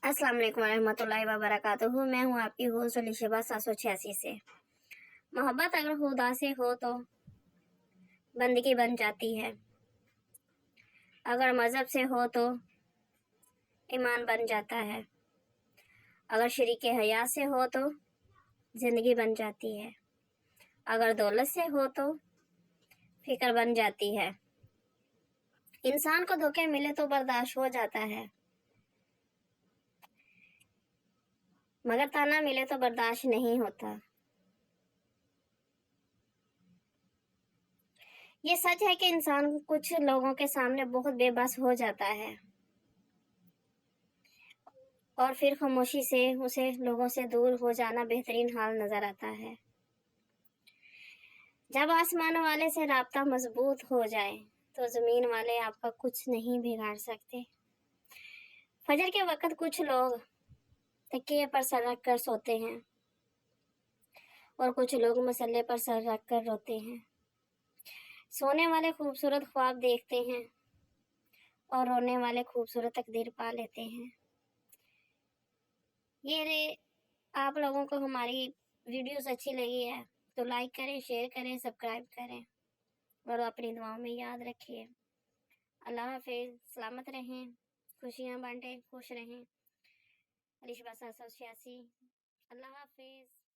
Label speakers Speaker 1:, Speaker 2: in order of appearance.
Speaker 1: अस्सलाम वालेकुम रहमतुल्लाहि व बरकातुहू। मैं हूँ आपकी होस्ट अलीशबा 786 से। मोहब्बत अगर खुदा से हो तो बंदगी बन जाती है, अगर मज़हब से हो तो ईमान बन जाता है, अगर शरीके हया से हो तो ज़िंदगी बन जाती है, अगर दौलत से हो तो फिक्र बन जाती है। इंसान को धोखे मिले तो बर्दाश्त हो जाता है, मगर ताना मिले तो बर्दाश्त नहीं होता। ये सच है कि इंसान कुछ लोगों के सामने बहुत बेबस हो जाता है और फिर खामोशी से उसे लोगों से दूर हो जाना बेहतरीन हाल नजर आता है। जब आसमान वाले से राब्ता मजबूत हो जाए तो जमीन वाले आपका कुछ नहीं बिगाड़ सकते। फजर के वक्त कुछ लोग तकिए पर सर रख कर सोते हैं और कुछ लोग मसल्ले पर सर रख कर रोते हैं। सोने वाले खूबसूरत ख्वाब देखते हैं और रोने वाले खूबसूरत तकदीर पा लेते हैं। ये रे, आप लोगों को हमारी वीडियोस अच्छी लगी है तो लाइक करें, शेयर करें, सब्सक्राइब करें और अपनी दुआओं में याद रखिए। अल्लाह हाफिज़। सलामत रहें, खुशियाँ बांटें, खुश रहें। अलीशबा 786। अल्लाह हाफिज़।